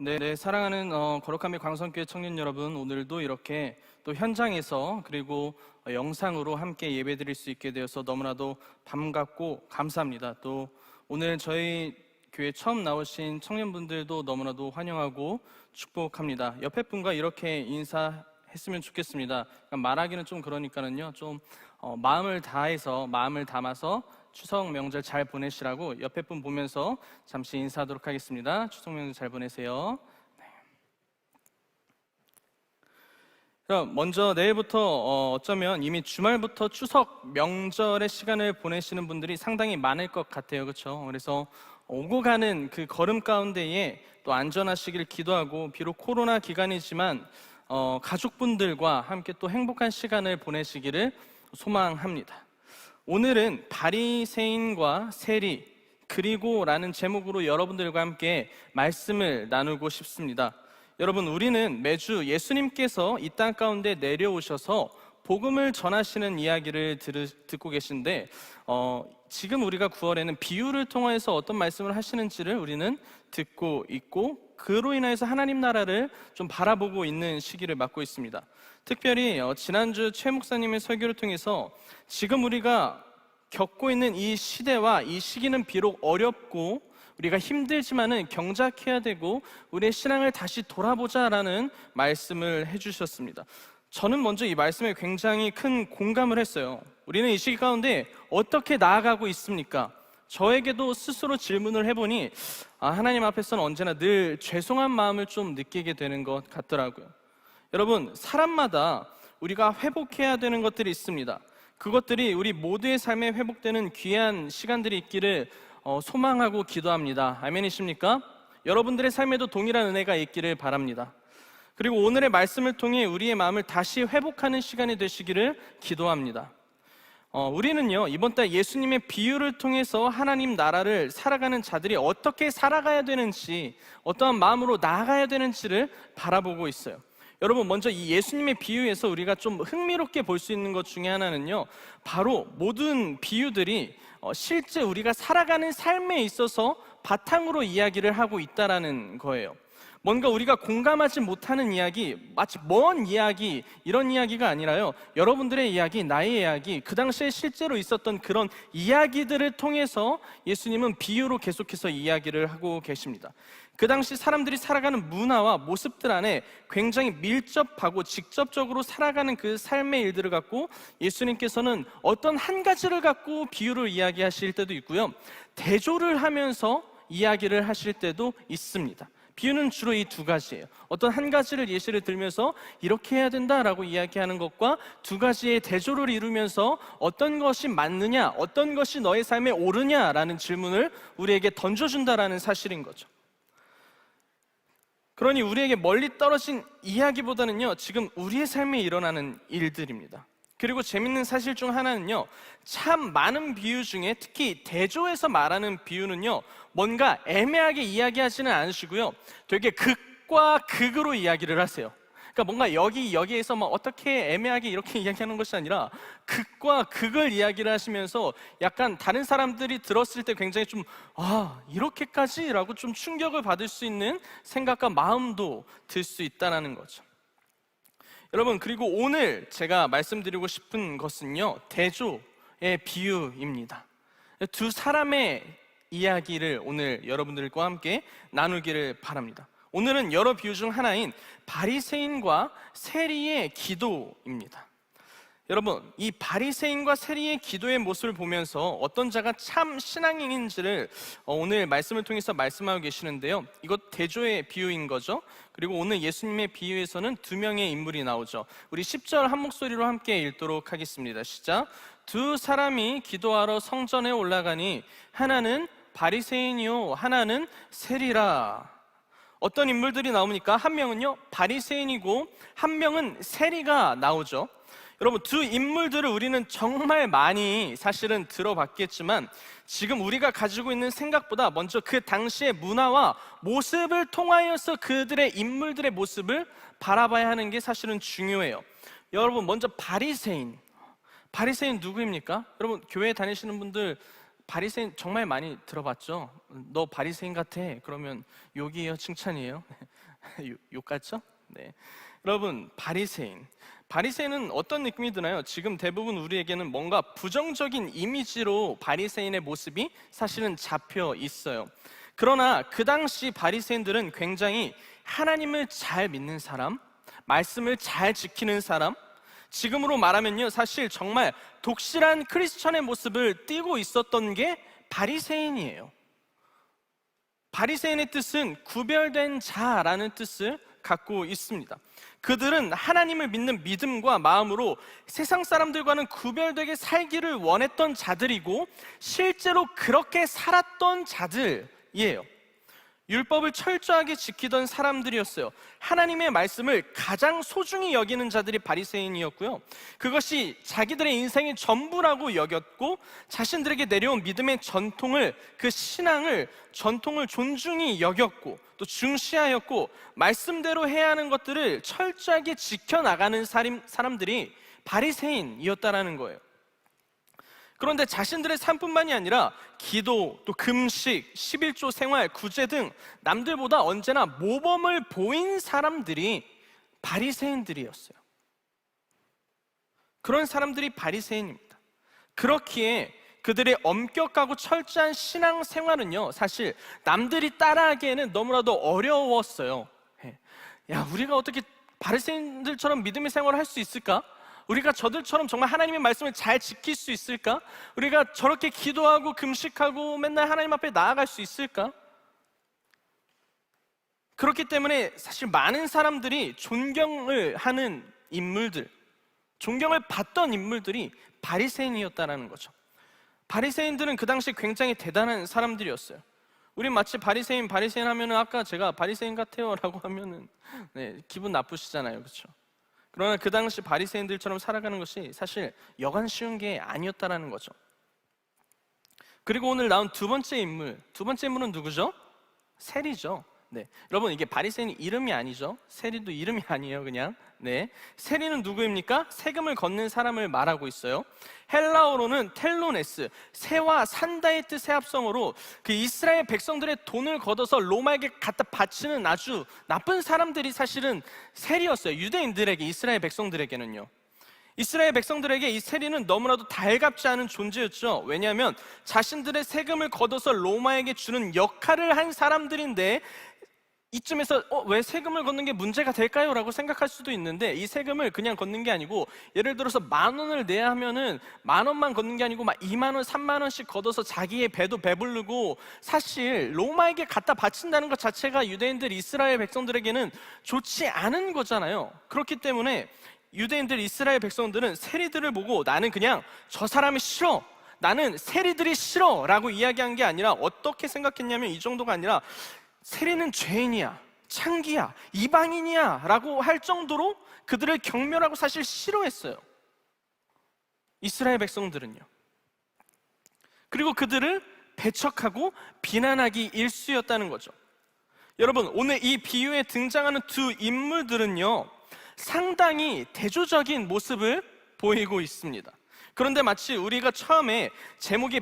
네, 사랑하는 거룩함의 광성교회 청년 여러분, 오늘도 이렇게 또 현장에서 그리고 영상으로 함께 예배드릴 수 있게 되어서 너무나도 반갑고 감사합니다. 또 오늘 저희 교회 처음 나오신 청년분들도 너무나도 환영하고 축복합니다. 옆에 분과 이렇게 인사했으면 좋겠습니다. 말하기는 좀 그러니까는요, 좀 마음을 담아서 추석 명절 잘 보내시라고 옆에 분 보면서 잠시 인사하도록 하겠습니다. 추석 명절 잘 보내세요. 네. 그럼 먼저 내일부터 어쩌면 이미 주말부터 추석 명절의 시간을 보내시는 분들이 상당히 많을 것 같아요. 그렇죠? 그래서 오고 가는 그 걸음 가운데에 또 안전하시길 기도하고, 비록 코로나 기간이지만 가족분들과 함께 또 행복한 시간을 보내시기를 소망합니다. 오늘은 바리새인과 세리 그리고 라는 제목으로 여러분들과 함께 말씀을 나누고 싶습니다. 여러분, 우리는 매주 예수님께서 이 땅 가운데 내려오셔서 복음을 전하시는 이야기를 듣고 계신데 지금 우리가 9월에는 비유를 통해서 어떤 말씀을 하시는지를 우리는 듣고 있고, 그로 인해서 하나님 나라를 좀 바라보고 있는 시기를 맞고 있습니다. 특별히 지난주 최 목사님의 설교를 통해서 지금 우리가 겪고 있는 이 시대와 이 시기는 비록 어렵고 우리가 힘들지만은 경작해야 되고 우리의 신앙을 다시 돌아보자라는 말씀을 해주셨습니다. 저는 먼저 이 말씀에 굉장히 큰 공감을 했어요. 우리는 이 시기 가운데 어떻게 나아가고 있습니까? 저에게도 스스로 질문을 해보니 하나님 앞에서는 언제나 늘 죄송한 마음을 좀 느끼게 되는 것 같더라고요. 여러분, 사람마다 우리가 회복해야 되는 것들이 있습니다. 그것들이 우리 모두의 삶에 회복되는 귀한 시간들이 있기를 소망하고 기도합니다. 아멘이십니까? 여러분들의 삶에도 동일한 은혜가 있기를 바랍니다. 그리고 오늘의 말씀을 통해 우리의 마음을 다시 회복하는 시간이 되시기를 기도합니다. 우리는요, 이번 달 예수님의 비유를 통해서 하나님 나라를 살아가는 자들이 어떻게 살아가야 되는지, 어떠한 마음으로 나아가야 되는지를 바라보고 있어요. 여러분, 먼저 이 예수님의 비유에서 우리가 좀 흥미롭게 볼 수 있는 것 중에 하나는요, 바로 모든 비유들이 실제 우리가 살아가는 삶에 있어서 바탕으로 이야기를 하고 있다는 거예요. 뭔가 우리가 공감하지 못하는 이야기, 마치 먼 이야기, 이런 이야기가 아니라요, 여러분들의 이야기, 나의 이야기, 그 당시에 실제로 있었던 그런 이야기들을 통해서 예수님은 비유로 계속해서 이야기를 하고 계십니다. 그 당시 사람들이 살아가는 문화와 모습들 안에 굉장히 밀접하고 직접적으로 살아가는 그 삶의 일들을 갖고 예수님께서는 어떤 한 가지를 갖고 비유를 이야기하실 때도 있고요, 대조를 하면서 이야기를 하실 때도 있습니다. 비유는 주로 이 두 가지예요. 어떤 한 가지를 예시를 들면서 이렇게 해야 된다라고 이야기하는 것과 두 가지의 대조를 이루면서 어떤 것이 맞느냐, 어떤 것이 너의 삶에 옳으냐라는 질문을 우리에게 던져준다라는 사실인 거죠. 그러니 우리에게 멀리 떨어진 이야기보다는요, 지금 우리의 삶에 일어나는 일들입니다. 그리고 재밌는 사실 중 하나는요, 참 많은 비유 중에 특히 대조에서 말하는 비유는요, 뭔가 애매하게 이야기하지는 않으시고요, 되게 극과 극으로 이야기를 하세요. 그러니까 뭔가 여기에서 막 어떻게 애매하게 이렇게 이야기하는 것이 아니라 극과 극을 이야기를 하시면서 약간 다른 사람들이 들었을 때 굉장히 좀 이렇게까지? 라고 좀 충격을 받을 수 있는 생각과 마음도 들 수 있다는 거죠. 여러분, 그리고 오늘 제가 말씀드리고 싶은 것은요, 대조의 비유입니다. 두 사람의 이야기를 오늘 여러분들과 함께 나누기를 바랍니다. 오늘은 여러 비유 중 하나인 바리새인과 세리의 기도입니다. 여러분, 이 바리새인과 세리의 기도의 모습을 보면서 어떤 자가 참 신앙인인지를 오늘 말씀을 통해서 말씀하고 계시는데요, 이것 대조의 비유인 거죠. 그리고 오늘 예수님의 비유에서는 두 명의 인물이 나오죠. 우리 10절 한 목소리로 함께 읽도록 하겠습니다. 시작. 두 사람이 기도하러 성전에 올라가니 하나는 바리새인이요 하나는 세리라. 어떤 인물들이 나옵니까? 한 명은요 바리새인이고 한 명은 세리가 나오죠. 여러분, 두 인물들을 우리는 정말 많이 사실은 들어봤겠지만 지금 우리가 가지고 있는 생각보다 먼저 그 당시의 문화와 모습을 통하여서 그들의 인물들의 모습을 바라봐야 하는 게 사실은 중요해요. 여러분, 먼저 바리새인 누구입니까? 여러분, 교회 다니시는 분들 바리새인 정말 많이 들어봤죠? 너 바리새인 같아. 그러면 욕이에요, 칭찬이에요? 욕 같죠? 네. 여러분, 바리새인은 어떤 느낌이 드나요? 지금 대부분 우리에게는 뭔가 부정적인 이미지로 바리새인의 모습이 사실은 잡혀 있어요. 그러나 그 당시 바리새인들은 굉장히 하나님을 잘 믿는 사람, 말씀을 잘 지키는 사람, 지금으로 말하면요, 사실 정말 독실한 크리스천의 모습을 띠고 있었던 게 바리새인이에요. 바리새인의 뜻은 구별된 자라는 뜻을 갖고 있습니다. 그들은 하나님을 믿는 믿음과 마음으로 세상 사람들과는 구별되게 살기를 원했던 자들이고 실제로 그렇게 살았던 자들이에요. 율법을 철저하게 지키던 사람들이었어요. 하나님의 말씀을 가장 소중히 여기는 자들이 바리새인이었고요, 그것이 자기들의 인생의 전부라고 여겼고 자신들에게 내려온 믿음의 전통을, 그 신앙을, 전통을 존중히 여겼고 또 중시하였고 말씀대로 해야 하는 것들을 철저하게 지켜나가는 사람들이 바리새인이었다라는 거예요. 그런데 자신들의 삶뿐만이 아니라 기도, 또 금식, 11조 생활, 구제 등 남들보다 언제나 모범을 보인 사람들이 바리새인들이었어요. 그런 사람들이 바리새인입니다. 그렇기에 그들의 엄격하고 철저한 신앙 생활은요, 사실 남들이 따라하기에는 너무나도 어려웠어요. 야, 우리가 어떻게 바리새인들처럼 믿음의 생활을 할 수 있을까? 우리가 저들처럼 정말 하나님의 말씀을 잘 지킬 수 있을까? 우리가 저렇게 기도하고 금식하고 맨날 하나님 앞에 나아갈 수 있을까? 그렇기 때문에 사실 많은 사람들이 존경을 하는 인물들, 존경을 받던 인물들이 바리새인이었다는 거죠. 바리새인들은 그 당시 굉장히 대단한 사람들이었어요. 우리 마치 바리새인 하면은, 아까 제가 바리새인 같아요 라고 하면은 기분 나쁘시잖아요, 그렇죠? 그러나 그 당시 바리새인들처럼 살아가는 것이 사실 여간 쉬운 게 아니었다라는 거죠. 그리고 오늘 나온 두 번째 인물은 누구죠? 세리죠. 여러분, 이게 바리새인 이름이 아니죠. 세리도 이름이 아니에요, 그냥. 세리는 누구입니까? 세금을 걷는 사람을 말하고 있어요. 헬라어로는 텔로네스, 세와 산다의 뜻의 합성어로 그 이스라엘 백성들의 돈을 걷어서 로마에게 갖다 바치는 아주 나쁜 사람들이 사실은 세리였어요. 유대인들에게, 이스라엘 백성들에게는요. 이스라엘 백성들에게 이 세리는 너무나도 달갑지 않은 존재였죠. 왜냐하면 자신들의 세금을 걷어서 로마에게 주는 역할을 한 사람들인데, 이쯤에서 왜 세금을 걷는 게 문제가 될까요? 라고 생각할 수도 있는데, 이 세금을 그냥 걷는 게 아니고, 예를 들어서 10,000원을 내야 하면은 10,000원만 걷는 게 아니고 막 20,000원, 30,000원씩 걷어서 자기의 배도 배부르고, 사실 로마에게 갖다 바친다는 것 자체가 유대인들, 이스라엘 백성들에게는 좋지 않은 거잖아요. 그렇기 때문에 유대인들, 이스라엘 백성들은 세리들을 보고 나는 그냥 저 사람이 싫어, 나는 세리들이 싫어 라고 이야기한 게 아니라, 어떻게 생각했냐면 이 정도가 아니라 세리는 죄인이야, 창기야, 이방인이야 라고 할 정도로 그들을 경멸하고 사실 싫어했어요, 이스라엘 백성들은요. 그리고 그들을 배척하고 비난하기 일쑤였다는 거죠. 여러분, 오늘 이 비유에 등장하는 두 인물들은요, 상당히 대조적인 모습을 보이고 있습니다. 그런데 마치 우리가 처음에 제목이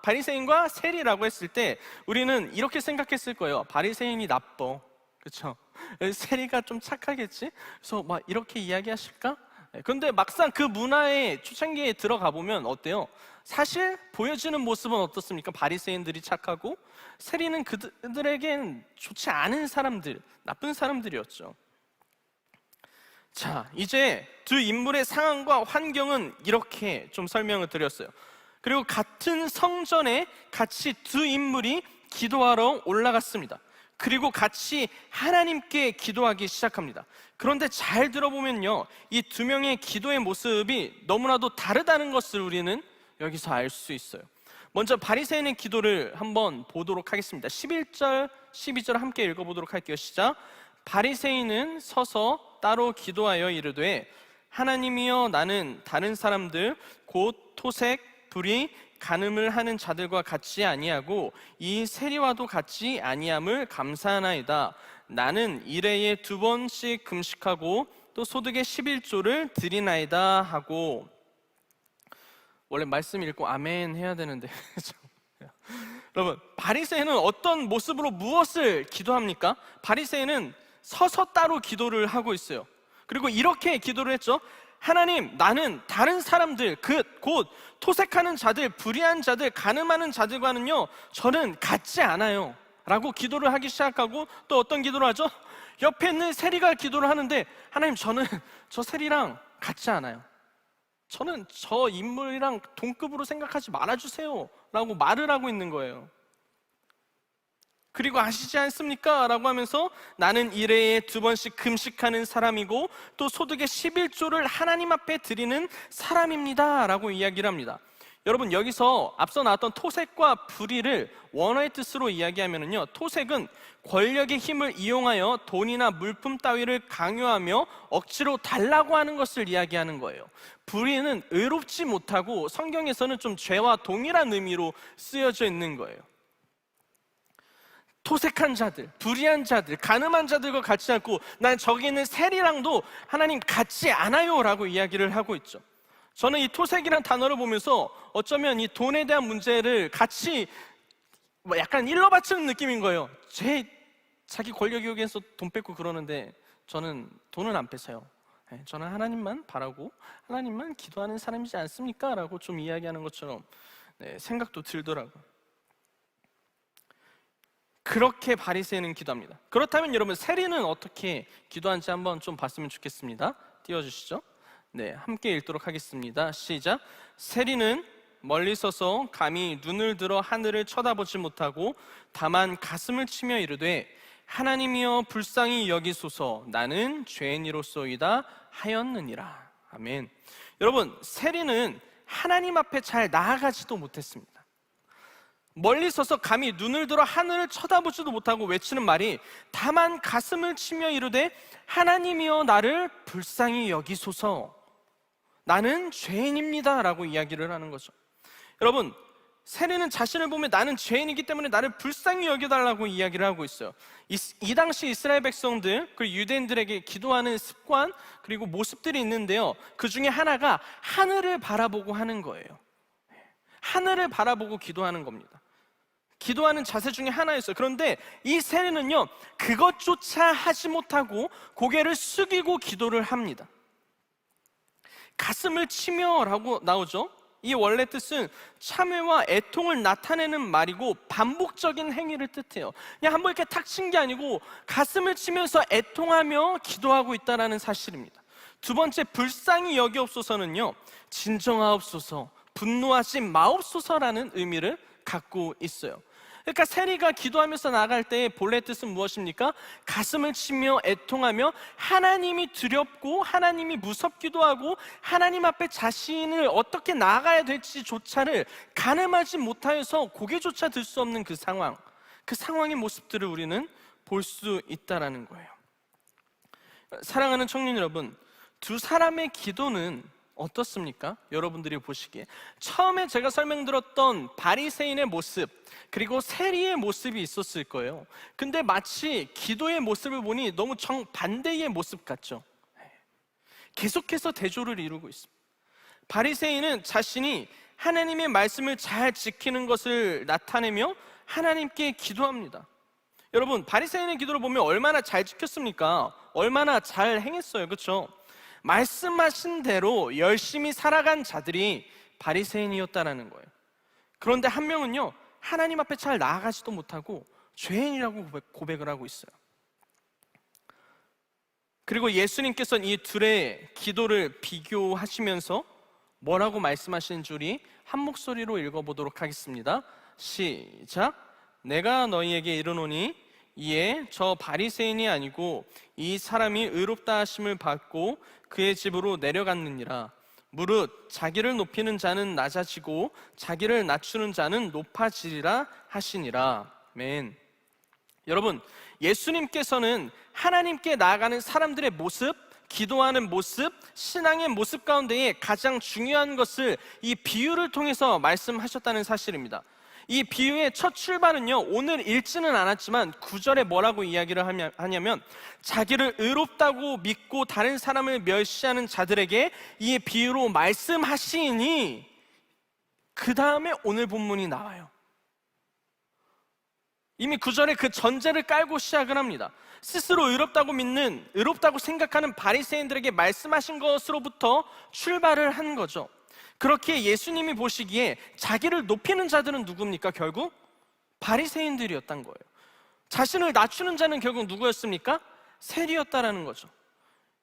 바리새인과 세리라고 했을 때 우리는 이렇게 생각했을 거예요. 바리새인이 나빠, 그렇죠? 세리가 좀 착하겠지? 그래서 막 이렇게 이야기하실까? 그런데 막상 그 문화의 초창기에 들어가 보면 어때요? 사실 보여지는 모습은 어떻습니까? 바리새인들이 착하고 세리는 그들에겐 좋지 않은 사람들, 나쁜 사람들이었죠. 자, 이제 두 인물의 상황과 환경은 이렇게 좀 설명을 드렸어요. 그리고 같은 성전에 같이 두 인물이 기도하러 올라갔습니다. 그리고 같이 하나님께 기도하기 시작합니다. 그런데 잘 들어보면요, 이 두 명의 기도의 모습이 너무나도 다르다는 것을 우리는 여기서 알 수 있어요. 먼저 바리새인의 기도를 한번 보도록 하겠습니다. 11절, 12절 함께 읽어보도록 할게요. 시작. 바리새인은 서서 따로 기도하여 이르되, 하나님이여, 나는 다른 사람들 곧 토색, 불의, 간음을 하는 자들과 같이 아니하고 이 세리와도 같이 아니함을 감사하나이다. 나는 일해에 2번씩 금식하고 또 소득의 11조를 드리나이다 하고, 원래 말씀 읽고 아멘 해야 되는데 그렇죠? 여러분, 바리새인은 어떤 모습으로 무엇을 기도합니까? 바리새인은 서서 따로 기도를 하고 있어요. 그리고 이렇게 기도를 했죠. 하나님, 나는 다른 사람들, 곧 토색하는 자들, 불의한 자들, 가늠하는 자들과는요, 저는 같지 않아요 라고 기도를 하기 시작하고, 또 어떤 기도를 하죠? 옆에 있는 세리가 기도를 하는데, 하나님, 저는 저 세리랑 같지 않아요. 저는 저 인물이랑 동급으로 생각하지 말아주세요 라고 말을 하고 있는 거예요. 그리고 아시지 않습니까? 라고 하면서 나는 일회에 2번씩 금식하는 사람이고 또 소득의 11조를 하나님 앞에 드리는 사람입니다 라고 이야기를 합니다. 여러분, 여기서 앞서 나왔던 토색과 불의를 원어의 뜻으로 이야기하면요, 토색은 권력의 힘을 이용하여 돈이나 물품 따위를 강요하며 억지로 달라고 하는 것을 이야기하는 거예요. 불의는 의롭지 못하고 성경에서는 좀 죄와 동일한 의미로 쓰여져 있는 거예요. 토색한 자들, 불의한 자들, 가늠한 자들과 같지 않고 난 저기 있는 세리랑도 하나님 같지 않아요 라고 이야기를 하고 있죠. 저는 이 토색이란 단어를 보면서 어쩌면 이 돈에 대한 문제를 같이 약간 일러 바치는 느낌인 거예요. 자기 권력 이용해서 돈 뺏고 그러는데 저는 돈은 안 뺏어요. 저는 하나님만 바라고 하나님만 기도하는 사람이지 않습니까? 라고 좀 이야기하는 것처럼 생각도 들더라고요. 그렇게 바리새인은 기도합니다. 그렇다면 여러분, 세리는 어떻게 기도하는지 한번 좀 봤으면 좋겠습니다. 띄워주시죠. 네, 함께 읽도록 하겠습니다. 시작. 세리는 멀리 서서 감히 눈을 들어 하늘을 쳐다보지 못하고 다만 가슴을 치며 이르되 하나님이여 불쌍히 여기소서 나는 죄인이로소이다 하였느니라. 아멘. 여러분, 세리는 하나님 앞에 잘 나아가지도 못했습니다. 멀리 서서 감히 눈을 들어 하늘을 쳐다보지도 못하고 외치는 말이 다만 가슴을 치며 이르되 하나님이여 나를 불쌍히 여기소서 나는 죄인입니다 라고 이야기를 하는 거죠. 여러분, 세리는 자신을 보면 나는 죄인이기 때문에 나를 불쌍히 여겨달라고 이야기를 하고 있어요. 이 당시 이스라엘 백성들, 그리고 유대인들에게 기도하는 습관, 그리고 모습들이 있는데요, 그 중에 하나가 하늘을 바라보고 하는 거예요. 하늘을 바라보고 기도하는 겁니다. 기도하는 자세 중에 하나였어요. 그런데 이 세리는요, 그것조차 하지 못하고 고개를 숙이고 기도를 합니다. 가슴을 치며 라고 나오죠. 이 원래 뜻은 참회와 애통을 나타내는 말이고 반복적인 행위를 뜻해요. 그냥 한번 이렇게 탁 친 게 아니고 가슴을 치면서 애통하며 기도하고 있다는 사실입니다. 두 번째, 불쌍히 여기옵소서는요, 진정하옵소서, 분노하지 마옵소서라는 의미를 갖고 있어요. 그러니까 세리가 기도하면서 나아갈 때의 본래 뜻은 무엇입니까? 가슴을 치며 애통하며 하나님이 두렵고 하나님이 무섭기도 하고 하나님 앞에 자신을 어떻게 나아가야 될지조차를 가늠하지 못하여서 고개조차 들 수 없는 그 상황의 모습들을 우리는 볼 수 있다는 거예요. 사랑하는 청년 여러분, 두 사람의 기도는 어떻습니까? 여러분들이 보시기에 처음에 제가 설명드렸던 바리새인의 모습, 그리고 세리의 모습이 있었을 거예요. 근데 마치 기도의 모습을 보니 너무 정반대의 모습 같죠? 계속해서 대조를 이루고 있습니다. 바리새인은 자신이 하나님의 말씀을 잘 지키는 것을 나타내며 하나님께 기도합니다. 여러분, 바리새인의 기도를 보면 얼마나 잘 지켰습니까? 얼마나 잘 행했어요, 그렇죠? 말씀하신 대로 열심히 살아간 자들이 바리새인이었다는 거예요. 그런데 한 명은요, 하나님 앞에 잘 나아가지도 못하고 죄인이라고 고백을 하고 있어요. 그리고 예수님께서는 이 둘의 기도를 비교하시면서 뭐라고 말씀하시는 줄이 한 목소리로 읽어보도록 하겠습니다. 시작. 내가 너희에게 이르노니 이에 저 바리새인이 아니고 이 사람이 의롭다 하심을 받고 그의 집으로 내려갔느니라. 무릇 자기를 높이는 자는 낮아지고 자기를 낮추는 자는 높아지리라 하시니라. 아멘. 여러분, 예수님께서는 하나님께 나아가는 사람들의 모습, 기도하는 모습, 신앙의 모습 가운데에 가장 중요한 것을 이 비유를 통해서 말씀하셨다는 사실입니다. 이 비유의 첫 출발은요, 오늘 읽지는 않았지만 9절에 뭐라고 이야기를 하냐면 자기를 의롭다고 믿고 다른 사람을 멸시하는 자들에게 이 비유로 말씀하시니 그 다음에 오늘 본문이 나와요. 이미 9절에 그 전제를 깔고 시작을 합니다. 스스로 의롭다고 생각하는 바리새인들에게 말씀하신 것으로부터 출발을 한 거죠. 그렇게 예수님이 보시기에 자기를 높이는 자들은 누굽니까? 결국 바리새인들이었던 거예요. 자신을 낮추는 자는 결국 누구였습니까? 세리였다라는 거죠.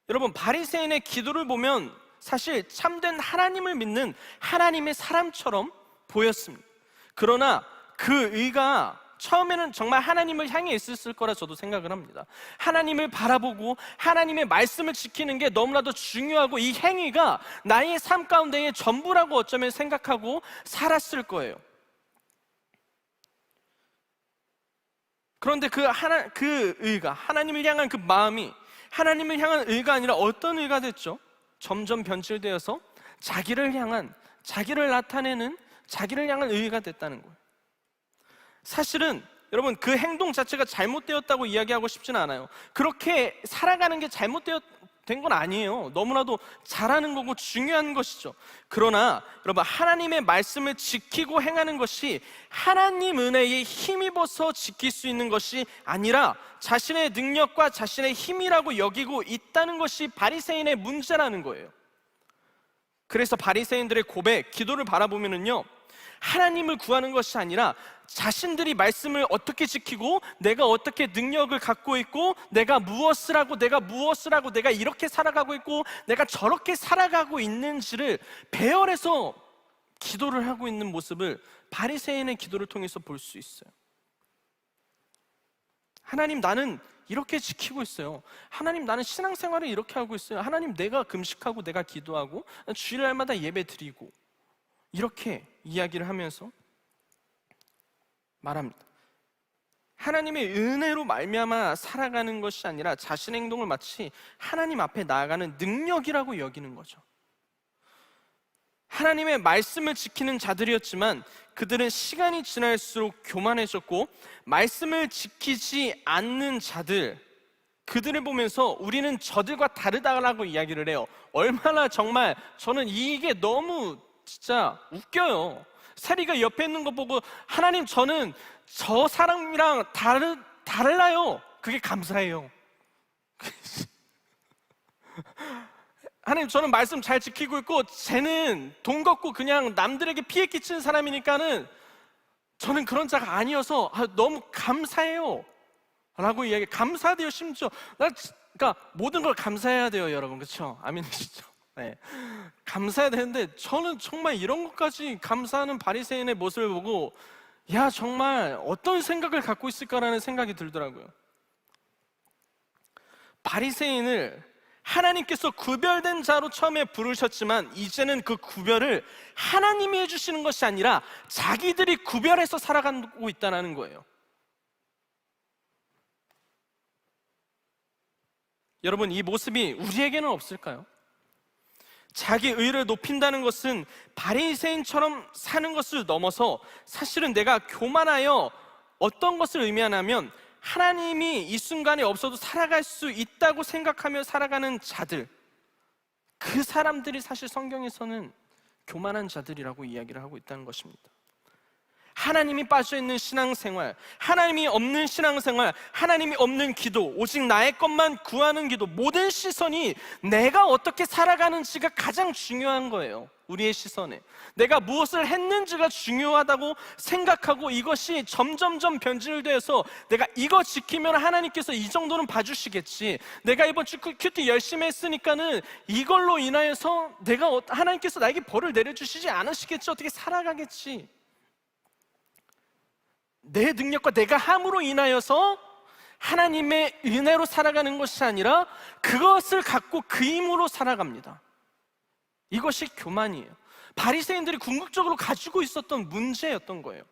여러분, 바리새인의 기도를 보면 사실 참된 하나님을 믿는 하나님의 사람처럼 보였습니다. 그러나 그 의가 처음에는 정말 하나님을 향해 있었을 거라 저도 생각을 합니다. 하나님을 바라보고 하나님의 말씀을 지키는 게 너무나도 중요하고 이 행위가 나의 삶 가운데의 전부라고 어쩌면 생각하고 살았을 거예요. 그런데 그 의가, 하나님을 향한 그 마음이 하나님을 향한 의가 아니라 어떤 의가 됐죠? 점점 변질되어서 자기를 나타내는 자기를 향한 의가 됐다는 거예요. 사실은 여러분, 그 행동 자체가 잘못되었다고 이야기하고 싶지는 않아요. 그렇게 살아가는 게 잘못된 건 아니에요. 너무나도 잘하는 거고 중요한 것이죠. 그러나 여러분, 하나님의 말씀을 지키고 행하는 것이 하나님 은혜에 힘입어서 지킬 수 있는 것이 아니라 자신의 능력과 자신의 힘이라고 여기고 있다는 것이 바리새인의 문제라는 거예요. 그래서 바리새인들의 고백, 기도를 바라보면은요, 하나님을 구하는 것이 아니라 자신들이 말씀을 어떻게 지키고 내가 어떻게 능력을 갖고 있고 내가 무엇을 하고 내가 이렇게 살아가고 있고 내가 저렇게 살아가고 있는지를 배열해서 기도를 하고 있는 모습을 바리새인의 기도를 통해서 볼 수 있어요. 하나님, 나는 이렇게 지키고 있어요. 하나님, 나는 신앙생활을 이렇게 하고 있어요. 하나님, 내가 금식하고 내가 기도하고 주일날마다 예배 드리고, 이렇게 이야기를 하면서 말합니다. 하나님의 은혜로 말미암아 살아가는 것이 아니라 자신의 행동을 마치 하나님 앞에 나아가는 능력이라고 여기는 거죠. 하나님의 말씀을 지키는 자들이었지만 그들은 시간이 지날수록 교만해졌고, 말씀을 지키지 않는 자들, 그들을 보면서 우리는 저들과 다르다라고 이야기를 해요. 얼마나 정말 저는 이게 너무 진짜 웃겨요. 세리가 옆에 있는 거 보고 하나님, 저는 저 사람이랑 달라요. 그게 감사해요. 하나님, 저는 말씀 잘 지키고 있고 쟤는 돈 걷고 그냥 남들에게 피해 끼치는 사람이니까는 저는 그런 자가 아니어서 너무 감사해요 라고 이야기. 감사돼요. 심지어 그러니까 모든 걸 감사해야 돼요, 여러분. 그렇죠? 아멘이시죠? 네. 감사해야 되는데 저는 정말 이런 것까지 감사하는 바리새인의 모습을 보고 야, 정말 어떤 생각을 갖고 있을까라는 생각이 들더라고요. 바리새인을 하나님께서 구별된 자로 처음에 부르셨지만 이제는 그 구별을 하나님이 해주시는 것이 아니라 자기들이 구별해서 살아가고 있다는 거예요. 여러분, 이 모습이 우리에게는 없을까요? 자기 의를 높인다는 것은 바리새인처럼 사는 것을 넘어서 사실은 내가 교만하여 어떤 것을 의미하냐면 하나님이 이 순간에 없어도 살아갈 수 있다고 생각하며 살아가는 자들, 그 사람들이 사실 성경에서는 교만한 자들이라고 이야기를 하고 있다는 것입니다. 하나님이 빠져있는 신앙생활, 하나님이 없는 신앙생활, 하나님이 없는 기도, 오직 나의 것만 구하는 기도, 모든 시선이 내가 어떻게 살아가는지가 가장 중요한 거예요. 우리의 시선에 내가 무엇을 했는지가 중요하다고 생각하고 이것이 점점점 변질돼서 내가 이거 지키면 하나님께서 이 정도는 봐주시겠지, 내가 이번 주 큐티 열심히 했으니까는 이걸로 인하여서 하나님께서 나에게 벌을 내려주시지 않으시겠지, 어떻게 살아가겠지, 내 능력과 내가 함으로 인하여서 하나님의 은혜로 살아가는 것이 아니라 그것을 갖고 그 힘으로 살아갑니다. 이것이 교만이에요. 바리새인들이 궁극적으로 가지고 있었던 문제였던 거예요.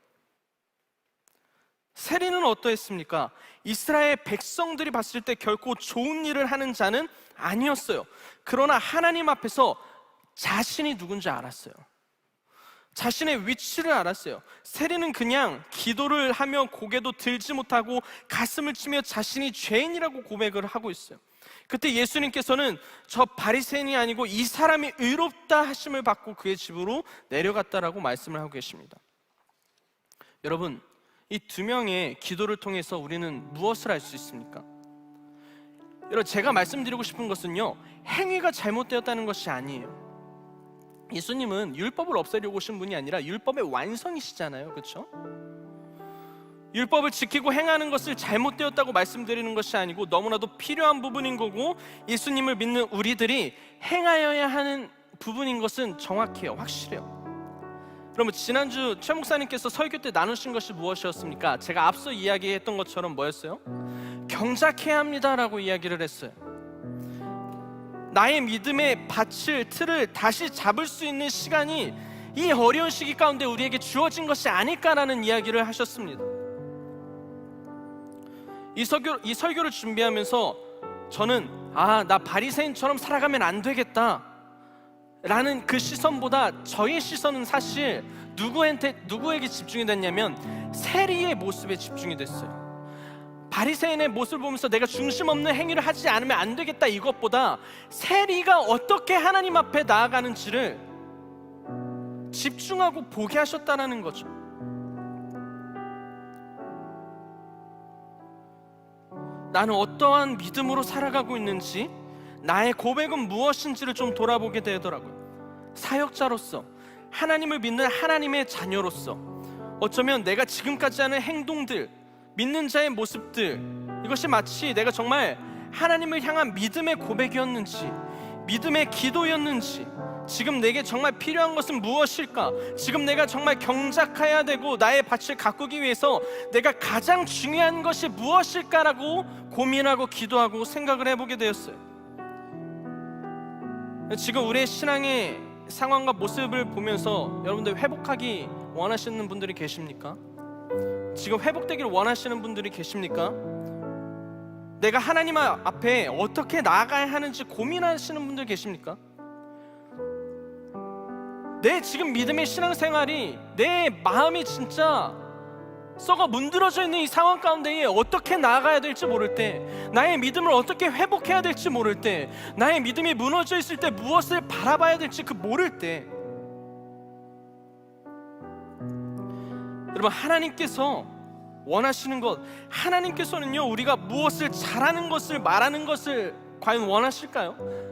세리는 어떠했습니까? 이스라엘 백성들이 봤을 때 결코 좋은 일을 하는 자는 아니었어요. 그러나 하나님 앞에서 자신이 누군지 알았어요. 자신의 위치를 알았어요. 세리는 그냥 기도를 하며 고개도 들지 못하고 가슴을 치며 자신이 죄인이라고 고백을 하고 있어요. 그때 예수님께서는 저 바리새인이 아니고 이 사람이 의롭다 하심을 받고 그의 집으로 내려갔다라고 말씀을 하고 계십니다. 여러분, 이 두 명의 기도를 통해서 우리는 무엇을 알 수 있습니까? 여러분, 제가 말씀드리고 싶은 것은요, 행위가 잘못되었다는 것이 아니에요. 예수님은 율법을 없애려고 오신 분이 아니라 율법의 완성이시잖아요, 그렇죠? 율법을 지키고 행하는 것을 잘못되었다고 말씀드리는 것이 아니고 너무나도 필요한 부분인 거고, 예수님을 믿는 우리들이 행하여야 하는 부분인 것은 정확해요, 확실해요. 그러면 지난주 최 목사님께서 설교 때 나누신 것이 무엇이었습니까? 제가 앞서 이야기했던 것처럼 뭐였어요? 경작해야 합니다라고 이야기를 했어요. 나의 믿음의 밭을, 틀을 다시 잡을 수 있는 시간이 이 어려운 시기 가운데 우리에게 주어진 것이 아닐까라는 이야기를 하셨습니다. 이 설교를 준비하면서 저는 나 바리새인처럼 살아가면 안 되겠다 라는 그 시선보다 저의 시선은 사실 누구에게 집중이 됐냐면 세리의 모습에 집중이 됐어요. 바리새인의 모습을 보면서 내가 중심 없는 행위를 하지 않으면 안 되겠다, 이것보다 세리가 어떻게 하나님 앞에 나아가는지를 집중하고 보게 하셨다는 거죠. 나는 어떠한 믿음으로 살아가고 있는지, 나의 고백은 무엇인지를 좀 돌아보게 되더라고요. 사역자로서, 하나님을 믿는 하나님의 자녀로서, 어쩌면 내가 지금까지 하는 행동들, 믿는 자의 모습들, 이것이 마치 내가 정말 하나님을 향한 믿음의 고백이었는지, 믿음의 기도였는지, 지금 내게 정말 필요한 것은 무엇일까? 지금 내가 정말 경작해야 되고 나의 밭을 가꾸기 위해서 내가 가장 중요한 것이 무엇일까라고 고민하고 기도하고 생각을 해보게 되었어요. 지금 우리의 신앙의 상황과 모습을 보면서 여러분들 회복하기 원하시는 분들이 계십니까? 지금 회복되기를 원하시는 분들이 계십니까? 내가 하나님 앞에 어떻게 나아가야 하는지 고민하시는 분들 계십니까? 내 지금 믿음의 신앙생활이, 내 마음이 진짜 썩어 문드러져 있는 이 상황 가운데에 어떻게 나아가야 될지 모를 때, 나의 믿음을 어떻게 회복해야 될지 모를 때, 나의 믿음이 무너져 있을 때 무엇을 바라봐야 될지 모를 때, 여러분, 하나님께서 원하시는 것, 하나님께서는요, 우리가 무엇을 잘하는 것을, 말하는 것을 과연 원하실까요?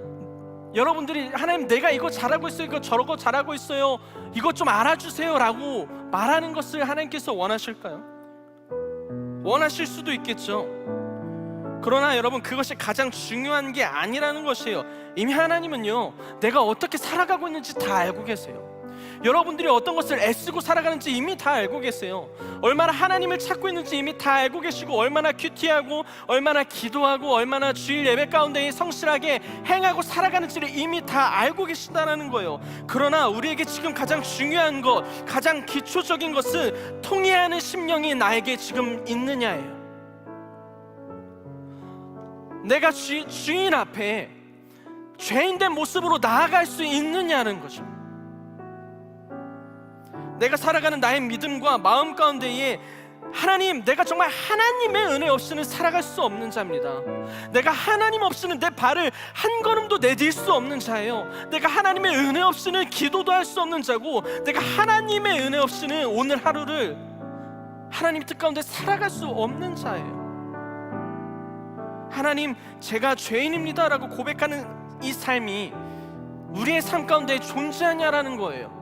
여러분들이 하나님, 내가 이거 잘하고 있어요, 이거 저거 잘하고 있어요, 이것 좀 알아주세요 라고 말하는 것을 하나님께서 원하실까요? 원하실 수도 있겠죠. 그러나 여러분, 그것이 가장 중요한 게 아니라는 것이에요. 이미 하나님은요, 내가 어떻게 살아가고 있는지 다 알고 계세요. 여러분들이 어떤 것을 애쓰고 살아가는지 이미 다 알고 계세요. 얼마나 하나님을 찾고 있는지 이미 다 알고 계시고, 얼마나 큐티하고, 얼마나 기도하고, 얼마나 주일 예배 가운데 성실하게 행하고 살아가는지를 이미 다 알고 계신다는 거예요. 그러나 우리에게 지금 가장 중요한 것, 가장 기초적인 것은 통회하는 심령이 나에게 지금 있느냐예요. 내가 주인 앞에 죄인된 모습으로 나아갈 수 있느냐는 거죠. 내가 살아가는 나의 믿음과 마음 가운데에 하나님, 내가 정말 하나님의 은혜 없이는 살아갈 수 없는 자입니다. 내가 하나님 없이는 내 발을 한 걸음도 내딜 수 없는 자예요. 내가 하나님의 은혜 없이는 기도도 할 수 없는 자고, 내가 하나님의 은혜 없이는 오늘 하루를 하나님 뜻 가운데 살아갈 수 없는 자예요. 하나님, 제가 죄인입니다 라고 고백하는 이 삶이 우리의 삶 가운데 존재하냐라는 거예요.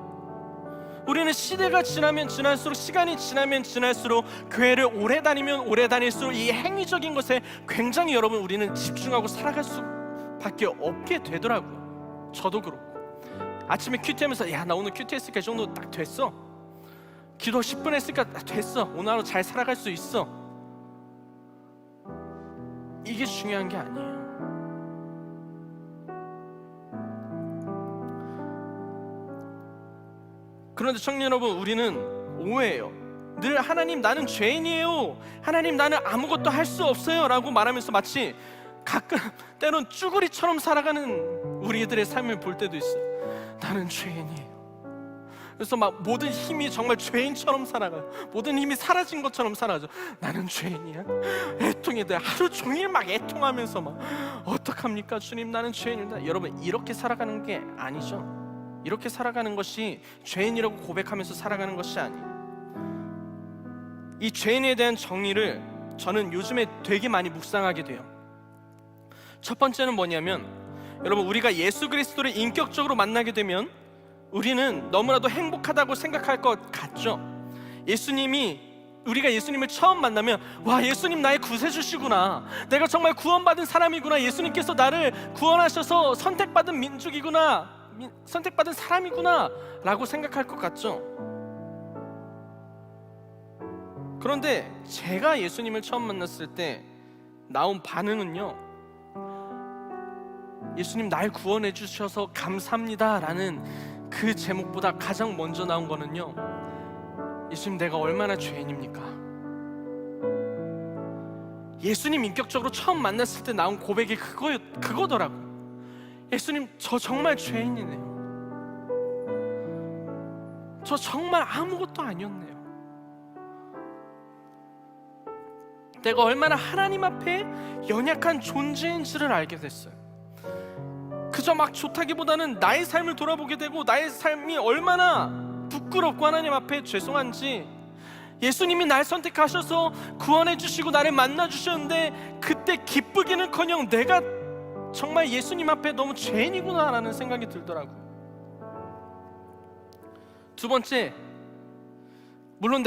우리는 시대가 지나면 지날수록, 시간이 지나면 지날수록, 교회를 오래 다니면 오래 다닐수록 이 행위적인 것에 굉장히 여러분, 우리는 집중하고 살아갈 수밖에 없게 되더라고요. 저도 그렇고, 아침에 큐티하면서 야, 나 오늘 큐티 했으니까 이 정도 딱 됐어, 기도 10분 했으니까 됐어, 오늘 하루 잘 살아갈 수 있어, 이게 중요한 게 아니에요. 그런데 청년 여러분, 우리는 오해해요. 늘 하나님, 나는 죄인이에요, 하나님, 나는 아무것도 할 수 없어요 라고 말하면서 마치 가끔 때론 쭈구리처럼 살아가는 우리들의 삶을 볼 때도 있어요. 나는 죄인이에요, 그래서 막 모든 힘이 정말 죄인처럼 살아가요. 모든 힘이 사라진 것처럼 살아가죠. 나는 죄인이야, 애통이 돼. 하루 종일 막 애통하면서 막 어떡합니까 주님, 나는 죄인이다. 여러분, 이렇게 살아가는 게 아니죠. 이렇게 살아가는 것이 죄인이라고 고백하면서 살아가는 것이 아니에요. 이 죄인에 대한 정의를 저는 요즘에 되게 많이 묵상하게 돼요. 첫 번째는 뭐냐면, 여러분, 우리가 예수 그리스도를 인격적으로 만나게 되면 우리는 너무나도 행복하다고 생각할 것 같죠. 우리가 예수님을 처음 만나면, 와, 예수님 나의 구세주시구나, 내가 정말 구원받은 사람이구나, 예수님께서 나를 구원하셔서 선택받은 민족이구나, 선택받은 사람이구나 라고 생각할 것 같죠. 그런데 제가 예수님을 처음 만났을 때 나온 반응은요, 예수님 날 구원해 주셔서 감사합니다 라는 그 제목보다 가장 먼저 나온 거는요, 예수님 내가 얼마나 죄인입니까? 예수님 인격적으로 처음 만났을 때 나온 고백이 그거더라고요. 예수님, 저 정말 죄인이네요. 저 정말 아무것도 아니었네요. 내가 얼마나 하나님 앞에 연약한 존재인지를 알게 됐어요. 그저 막 좋다기보다는 나의 삶을 돌아보게 되고, 나의 삶이 얼마나 부끄럽고 하나님 앞에 죄송한지, 예수님이 날 선택하셔서 구원해 주시고 나를 만나 주셨는데 그때 기쁘기는커녕 내가 정말 예수님 앞에 너무 죄인이구나 라는 생각이 들더라고요. 두 번째, 물론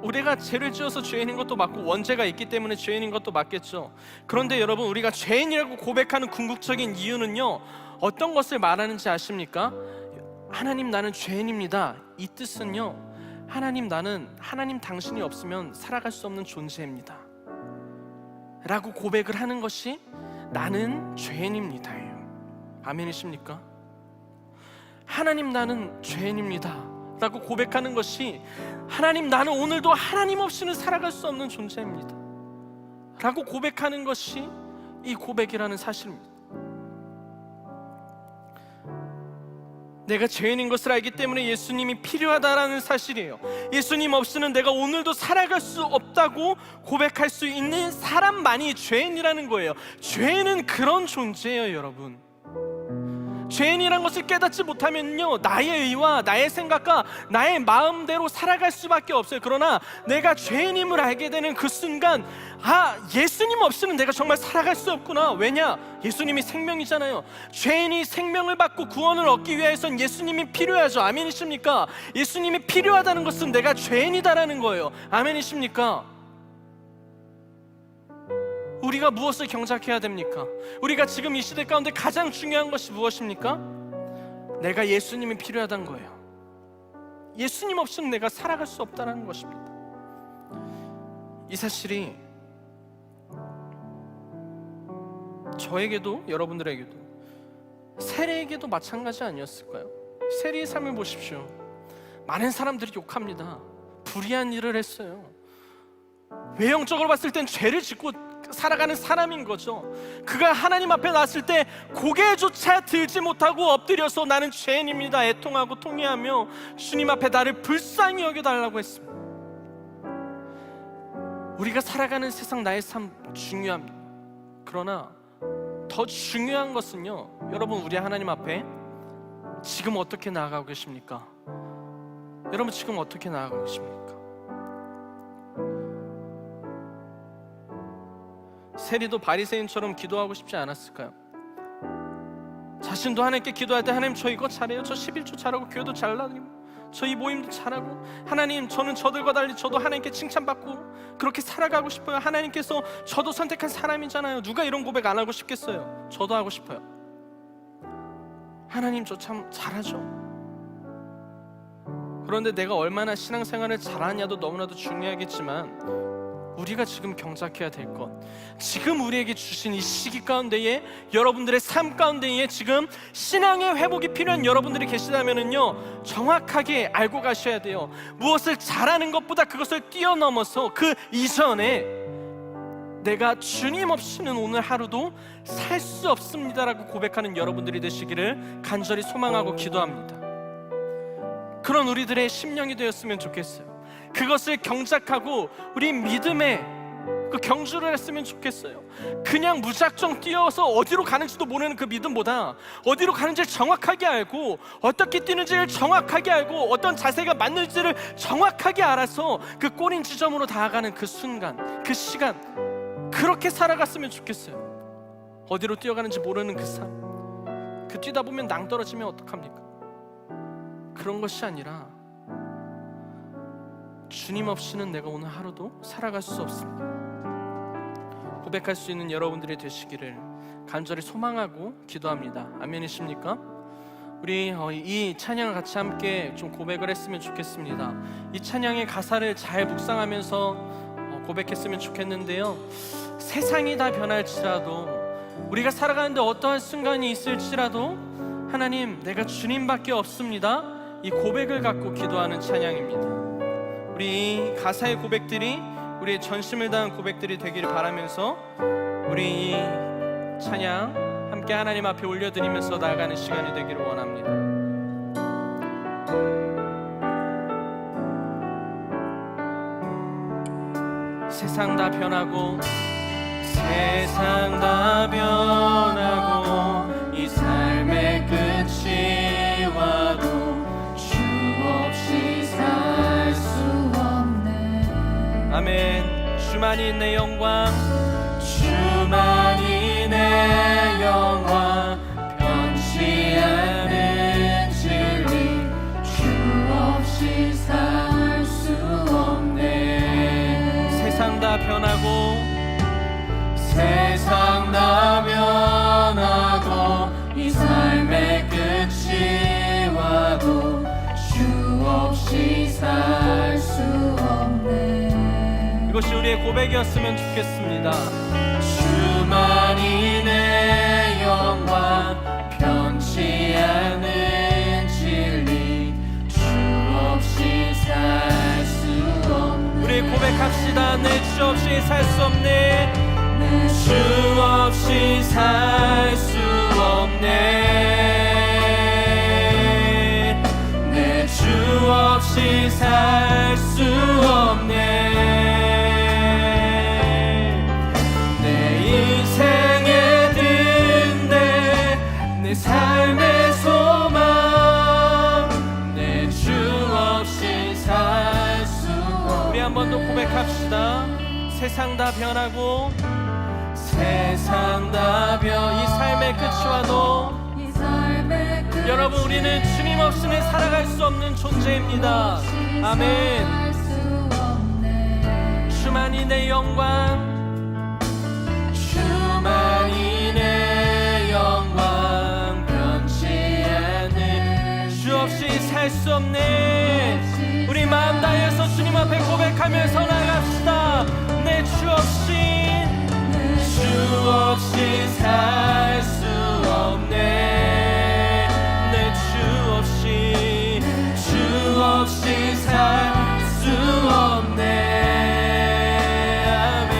우리가 죄를 지어서 죄인인 것도 맞고 원죄가 있기 때문에 죄인인 것도 맞겠죠. 그런데 여러분, 우리가 죄인이라고 고백하는 궁극적인 이유는요, 어떤 것을 말하는지 아십니까? 하나님 나는 죄인입니다, 이 뜻은요, 하나님 당신이 없으면 살아갈 수 없는 존재입니다 라고 고백을 하는 것이 나는 죄인입니다예요. 아멘이십니까? 하나님 나는 죄인입니다 라고 고백하는 것이, 하나님 나는 오늘도 하나님 없이는 살아갈 수 없는 존재입니다 라고 고백하는 것이 이 고백이라는 사실입니다. 내가 죄인인 것을 알기 때문에 예수님이 필요하다라는 사실이에요. 예수님 없이는 내가 오늘도 살아갈 수 없다고 고백할 수 있는 사람만이 죄인이라는 거예요. 죄인은 그런 존재예요, 여러분. 죄인이란 것을 깨닫지 못하면요, 나의 의와 나의 생각과 나의 마음대로 살아갈 수밖에 없어요. 그러나 내가 죄인임을 알게 되는 그 순간, 예수님 없이는 내가 정말 살아갈 수 없구나. 왜냐? 예수님이 생명이잖아요. 죄인이 생명을 받고 구원을 얻기 위해선 예수님이 필요하죠. 아멘이십니까? 예수님이 필요하다는 것은 내가 죄인이다라는 거예요. 아멘이십니까? 우리가 무엇을 경작해야 됩니까? 우리가 지금 이 시대 가운데 가장 중요한 것이 무엇입니까? 내가 예수님이 필요하다는 거예요. 예수님 없이는 내가 살아갈 수 없다는 것입니다. 이 사실이 저에게도, 여러분들에게도, 세리에게도 마찬가지 아니었을까요? 세리의 삶을 보십시오. 많은 사람들이 욕합니다. 불의한 일을 했어요. 외형적으로 봤을 땐 죄를 짓고 살아가는 사람인 거죠. 그가 하나님 앞에 나왔을 때 고개조차 들지 못하고 엎드려서 나는 죄인입니다 애통하고 통회하며 주님 앞에 나를 불쌍히 여겨달라고 했습니다. 우리가 살아가는 세상, 나의 삶 중요합니다. 그러나 더 중요한 것은요, 여러분, 우리 하나님 앞에 지금 어떻게 나아가고 계십니까? 여러분, 지금 어떻게 나아가고 계십니까? 세리도 바리새인처럼 기도하고 싶지 않았을까요? 자신도 하나님께 기도할 때, 하나님 저 이거 잘해요, 저 11조 잘하고 교회도 잘 나가고 저 이 모임도 잘하고, 하나님 저는 저들과 달리 저도 하나님께 칭찬받고 그렇게 살아가고 싶어요. 하나님께서 저도 선택한 사람이잖아요. 누가 이런 고백 안 하고 싶겠어요? 저도 하고 싶어요. 하나님 저 참 잘하죠. 그런데 내가 얼마나 신앙생활을 잘하냐도 너무나도 중요하겠지만, 우리가 지금 경작해야 될 것, 지금 우리에게 주신 이 시기 가운데에, 여러분들의 삶 가운데에 지금 신앙의 회복이 필요한 여러분들이 계시다면요, 정확하게 알고 가셔야 돼요. 무엇을 잘하는 것보다 그것을 뛰어넘어서 그 이전에 내가 주님 없이는 오늘 하루도 살 수 없습니다라고 고백하는 여러분들이 되시기를 간절히 소망하고 기도합니다. 그런 우리들의 심령이 되었으면 좋겠어요. 그것을 경작하고 우리 믿음의 그 경주를 했으면 좋겠어요. 그냥 무작정 뛰어서 어디로 가는지도 모르는 그 믿음보다 어디로 가는지를 정확하게 알고 어떻게 뛰는지를 정확하게 알고 어떤 자세가 맞는지를 정확하게 알아서 그 꼬린 지점으로 다가가는 그 순간, 그 시간, 그렇게 살아갔으면 좋겠어요. 어디로 뛰어가는지 모르는 그 삶, 그 뛰다 보면 낭떠러지면 어떡합니까? 그런 것이 아니라 주님 없이는 내가 오늘 하루도 살아갈 수 없습니다. 고백할 수 있는 여러분들이 되시기를 간절히 소망하고 기도합니다. 아멘이십니까? 우리 이 찬양을 같이 함께 좀 고백을 했으면 좋겠습니다. 이 찬양의 가사를 잘 묵상하면서 고백했으면 좋겠는데요. 세상이 다 변할지라도, 우리가 살아가는데 어떠한 순간이 있을지라도 하나님, 내가 주님밖에 없습니다, 이 고백을 갖고 기도하는 찬양입니다. 우리 이 가사의 고백들이 우리의 전심을 다한 고백들이 되기를 바라면서 우리 이 찬양 함께 하나님 앞에 올려드리면서 나아가는 시간이 되기를 원합니다. 세상 다 변하고 세상 다 변하고 이 삶의 끝이 와도 주 없이 살 수 없네. 아멘. 주만이 내 영광, 주만이 내 영광, 변치 않은 진리, 주 없이 살 수 없네. 세상 다 변하고 세상 다 변하고 이 삶의 끝이 와도 주 없이 살 수 없네. 이것이 우리의 고백이었으면 좋겠습니다. 주만이 내 영광, 변치 않은 진리, 주 없이 살 수 없네. 우리 고백합시다. 내 주 없이 살 수 없네. 주 없이 살 수 없네. 내 주 없이 살 수 없네. 내 인생의 등대, 내 삶의 소망, 내 주 없이 살 수 없네. 우리 한 번 더 고백합시다. 세상 다 변하고 세상 다 변, 이 삶의 끝이 와도 여러분, 우리는 주님 없이는 살아갈 수 없는 존재입니다. 아멘. 주만이 내 영광, 주만이 내 영광, 변치 않는, 주 없이 살 수 없네. 우리 마음 다해서 주님 앞에 고백하면서 나갑시다. 내 주 없이, 주 없이 살 수 없네. 내 주 없이, 주 없이 살 수 없네. 아멘.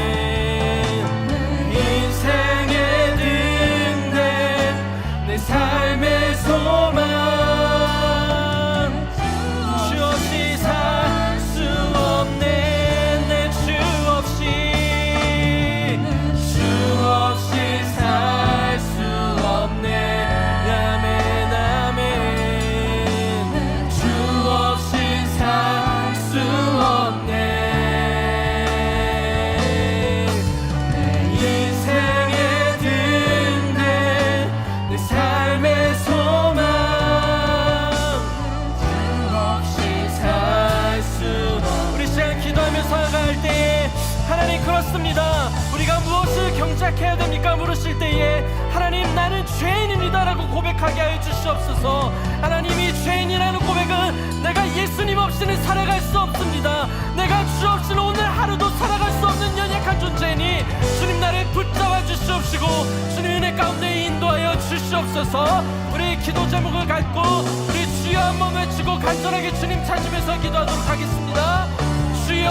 인생의 등대, 내 삶의 소망, 주 없이 살 수 없네. 내 주 없이 살 수 없네. 아멘, 아멘. 주 없이 살 수 없네. 내 인생의 등대, 내 삶의 소망, 주 없이 살 수 없네. 우리 시간 기도하면서 나갈 때 하나님, 그렇습니다. 우리가 무엇을 경작해야 됩니까? 물으실 때에 하나님, 나는 죄인입니다라고 고백하게 하여 주시옵소서. 하나님이 죄인이라는 고백은 내가 예수님 없이는 살아갈 수 없습니다. 내가 주 없이는 오늘 하루도 살아갈 수 없는 연약한 존재니 주님, 나를 붙잡아 주시옵시고 주님 은혜 가운데 인도하여 주시옵소서. 우리 기도 제목을 갖고 우리 주여 한번 외치고 간절하게 주님 찾으면서 기도하도록 하겠습니다. 주여,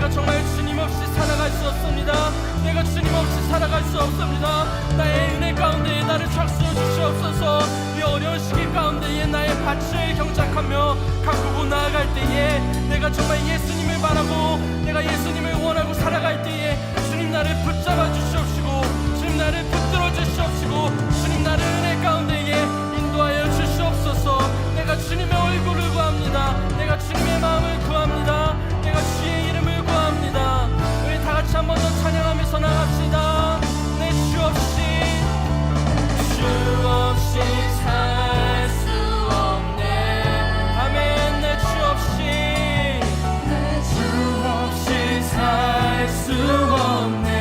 내가 정말 주님 없이 살아갈 수 없습니다. 내가 주님 없이 살아갈 수 없습니다. 나의 은혜 가운데 나를 착수해 주시옵소서. 이 어려운 시기 가운데에 나의 밭을 경작하며 가꾸고 나아갈 때에 내가 정말 예수님을 바라고 내가 예수님을 원하고 살아갈 때에 주님 나를 붙잡아 주시옵시고 주님 나를 붙들어 주시옵시고 주님 나를 은혜 가운데에 인도하여 주시옵소서. 내가 주님의 얼굴을 구합니다. 내가 주님의 마음을 구합니다. 내가 주의 이름을 구합니다. 우리 다 같이 한 번 더 찬양하면서 나갑시다. 내 주 없이 살 수 없네. 아멘. 내 주 없이 살 수 없네.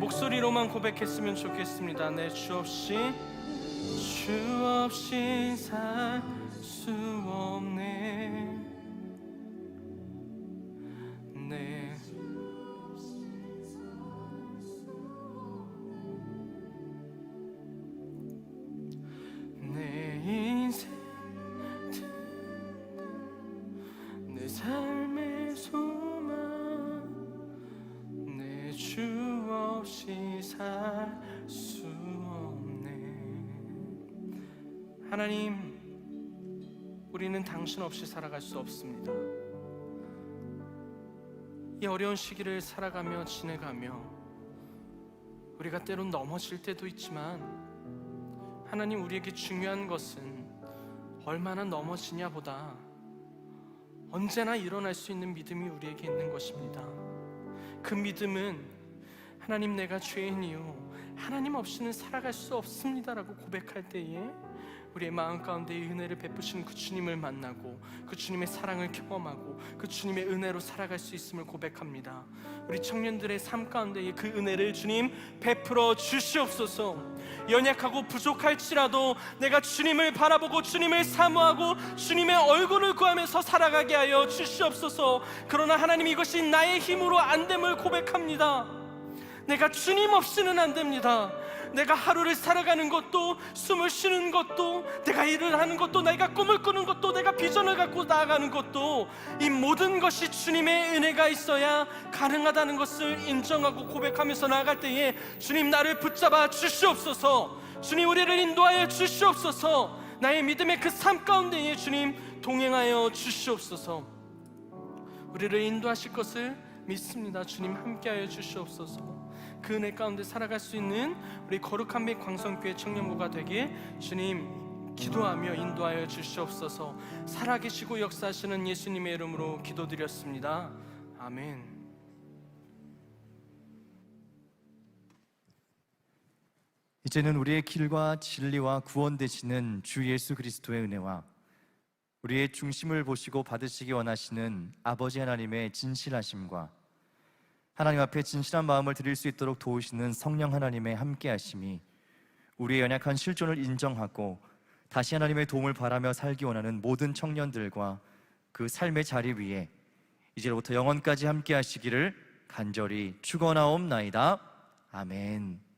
목소리로만 고백했으면 좋겠습니다. 내 주 없이 살 수 없네. 내 인생 내 삶의 소망 내 주 없이 살 수 없네. 하나님, 우리는 당신 없이 살아갈 수 없습니다. 이 어려운 시기를 살아가며 지내가며 우리가 때론 넘어질 때도 있지만 하나님, 우리에게 중요한 것은 얼마나 넘어지냐 보다 언제나 일어날 수 있는 믿음이 우리에게 있는 것입니다. 그 믿음은 하나님, 내가 죄인이요 하나님 없이는 살아갈 수 없습니다라고 고백할 때에 우리의 마음 가운데 은혜를 베푸시는 그 주님을 만나고 그 주님의 사랑을 경험하고 그 주님의 은혜로 살아갈 수 있음을 고백합니다. 우리 청년들의 삶 가운데 그 은혜를 주님 베풀어 주시옵소서. 연약하고 부족할지라도 내가 주님을 바라보고 주님을 사모하고 주님의 얼굴을 구하면서 살아가게 하여 주시옵소서. 그러나 하나님, 이것이 나의 힘으로 안 됨을 고백합니다. 내가 주님 없이는 안 됩니다. 내가 하루를 살아가는 것도, 숨을 쉬는 것도, 내가 일을 하는 것도, 내가 꿈을 꾸는 것도, 내가 비전을 갖고 나아가는 것도, 이 모든 것이 주님의 은혜가 있어야 가능하다는 것을 인정하고 고백하면서 나아갈 때에 주님, 나를 붙잡아 주시옵소서. 주님, 우리를 인도하여 주시옵소서. 나의 믿음의 그 삶 가운데에 주님 동행하여 주시옵소서. 우리를 인도하실 것을 믿습니다. 주님, 함께하여 주시옵소서. 그 은혜 가운데 살아갈 수 있는 우리 거룩한 및 광성교회 청년부가 되길 주님 기도하며 인도하여 주시옵소서. 살아계시고 역사하시는 예수님의 이름으로 기도드렸습니다. 아멘. 이제는 우리의 길과 진리와 구원 되시는 주 예수 그리스도의 은혜와 우리의 중심을 보시고 받으시기 원하시는 아버지 하나님의 진실하심과 하나님 앞에 진실한 마음을 드릴 수 있도록 도우시는 성령 하나님의 함께하심이 우리의 연약한 실존을 인정하고 다시 하나님의 도움을 바라며 살기 원하는 모든 청년들과 그 삶의 자리 위에 이제로부터 영원까지 함께하시기를 간절히 축원하옵나이다. 아멘.